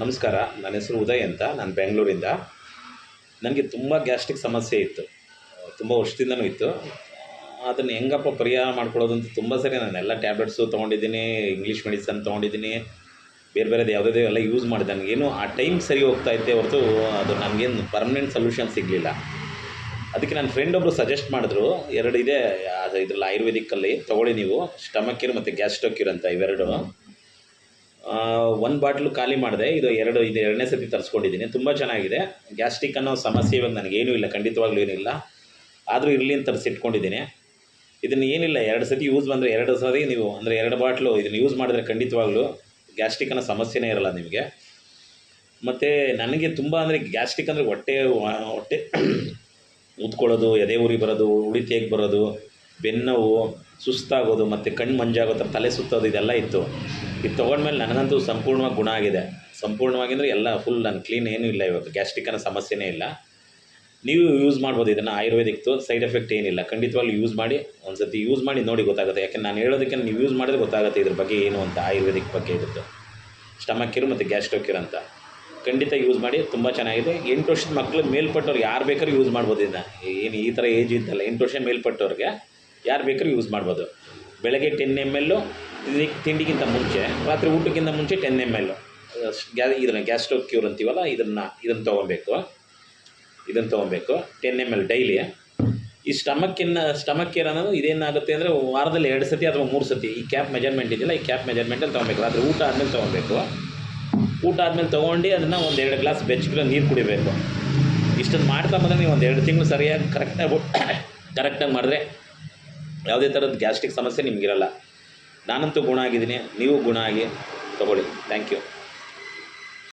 ನಮಸ್ಕಾರ. ನನ್ನ ಹೆಸರು ಉದಯ್ ಅಂತ. ನಾನು ಬೆಂಗಳೂರಿಂದ. ನನಗೆ ತುಂಬ ಗ್ಯಾಸ್ಟ್ರಿಕ್ ಸಮಸ್ಯೆ ಇತ್ತು, ತುಂಬ ವರ್ಷದಿಂದನೂ ಇತ್ತು. ಅದನ್ನು ಹೆಂಗಪ್ಪ ಪರಿಹಾರ ಮಾಡ್ಕೊಳ್ಳೋದು ಅಂತ ತುಂಬ ಸರಿ ನಾನೆಲ್ಲ ಟ್ಯಾಬ್ಲೆಟ್ಸು ತೊಗೊಂಡಿದ್ದೀನಿ, ಇಂಗ್ಲೀಷ್ ಮೆಡಿಸನ್ ತೊಗೊಂಡಿದ್ದೀನಿ, ಬೇರೆ ಬೇರೆದು ಯಾವುದೇ ಎಲ್ಲ ಯೂಸ್ ಮಾಡಿದೆ. ನನಗೇನು ಆ ಟೈಮ್ ಸರಿ ಹೋಗ್ತಾ ಇದ್ದೆ ಹೊರತು ಅದು ನನಗೇನು ಪರ್ಮನೆಂಟ್ ಸೊಲ್ಯೂಷನ್ ಸಿಗಲಿಲ್ಲ. ಅದಕ್ಕೆ ನನ್ನ ಫ್ರೆಂಡ್ ಒಬ್ಬರು ಸಜೆಸ್ಟ್ ಮಾಡಿದ್ರು, ಎರಡು ಇದೆ ಅದು ಇದರಲ್ಲಿ ಆಯುರ್ವೇದಿಕ್ಕಲ್ಲಿ ತೊಗೊಳ್ಳಿ ನೀವು, ಸ್ಟಮಕ್ ಕ್ಯೂರ್ ಮತ್ತು ಗ್ಯಾಸ್ಟ್ರೋ ಕ್ಯೂರ್ ಅಂತ ಇವೆರಡು. ಒಂದು ಬಾಟ್ಲು ಖಾಲಿ ಮಾಡಿದೆ. ಇದು ಎರಡನೇ ಸತಿ ತರಿಸ್ಕೊಂಡಿದ್ದೀನಿ. ತುಂಬ ಚೆನ್ನಾಗಿದೆ. ಗ್ಯಾಸ್ಟ್ರಿಕ್ ಅನ್ನೋ ಸಮಸ್ಯೆ ಇವಾಗ ನನಗೇನೂ ಇಲ್ಲ, ಖಂಡಿತವಾಗ್ಲೂ ಏನಿಲ್ಲ. ಆದರೂ ಇರಲಿ ಅಂತ ತರಿಸಿಟ್ಕೊಂಡಿದ್ದೀನಿ. ಇದನ್ನು ಏನಿಲ್ಲ, 2 ಸತಿ ಯೂಸ್ ಬಂದರೆ 2 ಸರಿ ನೀವು ಅಂದರೆ 2 ಬಾಟ್ಲು ಇದನ್ನು ಯೂಸ್ ಮಾಡಿದ್ರೆ ಖಂಡಿತವಾಗ್ಲೂ ಗ್ಯಾಸ್ಟ್ರಿಕ್ ಅನ್ನೋ ಸಮಸ್ಯೆನೇ ಇರಲ್ಲ ನಿಮಗೆ. ಮತ್ತು ನನಗೆ ತುಂಬ ಅಂದರೆ ಗ್ಯಾಸ್ಟ್ರಿಕ್ ಅಂದರೆ ಹೊಟ್ಟೆ ಊದ್ಕೊಳ್ಳೋದು, ಎದೆ ಉರಿ ಬರೋದು, ಉಳಿ ತೇಗ್ ಬರೋದು, ಬೆನ್ನೋವು, ಸುಸ್ತಾಗೋದು ಮತ್ತು ಕಣ್ಣು ಮಂಜಾಗೋ ಥರ ತಲೆ ಸುತ್ತೋದು, ಇದೆಲ್ಲ ಇತ್ತು. ಇದು ತೊಗೊಂಡ್ಮೇಲೆ ನನಗಂತೂ ಸಂಪೂರ್ಣವಾಗಿ ಗುಣ ಆಗಿದೆ. ಸಂಪೂರ್ಣವಾಗಿ ಅಂದರೆ ಎಲ್ಲ ಫುಲ್ ನಾನು ಕ್ಲೀನ್ ಏನೂ ಇಲ್ಲ, ಇವಾಗ ಗ್ಯಾಸ್ಟ್ರಿಕ್ ಅನ್ನೋ ಸಮಸ್ಯೆನೇ ಇಲ್ಲ. ನೀವು ಯೂಸ್ ಮಾಡ್ಬೋದು ಇದನ್ನು. ಆಯುರ್ವೇದಿಕ್ದು ಸೈಡ್ ಎಫೆಕ್ಟ್ ಏನಿಲ್ಲ. ಖಂಡಿತವಾಗ್ಲೂ ಯೂಸ್ ಮಾಡಿ, ಒಂದು ಸತಿ ಯೂಸ್ ಮಾಡಿ ನೋಡಿ, ಗೊತ್ತಾಗುತ್ತೆ. ಯಾಕೆಂದ್ರೆ ನಾನು ಹೇಳೋದಕ್ಕೆ ನೀವು ಯೂಸ್ ಮಾಡಿದ್ರೆ ಗೊತ್ತಾಗುತ್ತೆ ಇದ್ರ ಬಗ್ಗೆ ಏನು ಅಂತ, ಆಯುರ್ವೇದಿಕ್ ಬಗ್ಗೆ ಇರುತ್ತೆ. ಸ್ಟಮಕ್ ಕ್ಯೂರ್ ಮತ್ತು ಗ್ಯಾಸ್ಟ್ರೋ ಕ್ಯೂರ್ ಅಂತ ಖಂಡಿತ ಯೂಸ್ ಮಾಡಿ, ತುಂಬ ಚೆನ್ನಾಗಿದೆ. 8 ವರ್ಷದ ಮಕ್ಕಳು ಮೇಲ್ಪಟ್ಟವ್ರು ಯಾರು ಬೇಕಾದ್ರೂ ಯೂಸ್ ಮಾಡ್ಬೋದು ಇದನ್ನು. ಏನು ಈ ಥರ ಏಜ್ ಇದ್ದಲ್ಲ, 8 ವರ್ಷ ಮೇಲ್ಪಟ್ಟವ್ರಿಗೆ ಯಾರು ಬೇಕಾದ್ರೂ ಯೂಸ್ ಮಾಡ್ಬೋದು. ಬೆಳಗ್ಗೆ 10 ml ತಿಂಡಿಗಿಂತ ಮುಂಚೆ, ರಾತ್ರಿ ಊಟಕ್ಕಿಂತ ಮುಂಚೆ 10 ml ಇದನ್ನು ಗ್ಯಾಸ್ಟ್ರೋ ಕ್ಯೂರ್ ಅಂತೀವಲ್ಲ, ಇದನ್ನು ತೊಗೊಬೇಕು. 10 ml ಡೈಲಿ. ಈ ಸ್ಟಮಕ್ ಕೇರ್ ಅನ್ನೋದು ಇದೇನಾಗುತ್ತೆ ಅಂದರೆ ವಾರದಲ್ಲಿ 2 ಸತಿ ಅಥವಾ 3 ಸತಿ ಈ ಕ್ಯಾಪ್ ಮೆಜರ್ಮೆಂಟ್ ಇದೆಯಲ್ಲ, ಈ ಕ್ಯಾಪ್ ಮೆಜರ್ಮೆಂಟಲ್ಲಿ ತೊಗೊಬೇಕು. ರಾತ್ರಿ ಊಟ ಆದಮೇಲೆ ತೊಗೊಬೇಕು. ಊಟ ಆದಮೇಲೆ ತೊಗೊಂಡು ಅದನ್ನು 1-2 ಗ್ಲಾಸ್ ಬೆಚ್ಚಗಿರೋ ನೀರು ಕುಡಿಬೇಕು. ಇಷ್ಟನ್ನು ಮಾಡ್ತಾ ಬಂದರೆ ನೀವು 1-2 ತಿಂಗಳು ಸರಿಯಾಗಿ ಕರೆಕ್ಟಾಗಿ ಮಾಡಿದ್ರೆ ಯಾವುದೇ ಥರದ ಗ್ಯಾಸ್ಟ್ರಿಕ್ ಸಮಸ್ಯೆ ನಿಮಗಿರಲ್ಲ. ನಾನಂತೂ ಗುಣ ಆಗಿದ್ದೀನಿ, ನೀವು ಗುಣ ಆಗಿ ತೊಗೊಳ್ಳಿ. Thank you.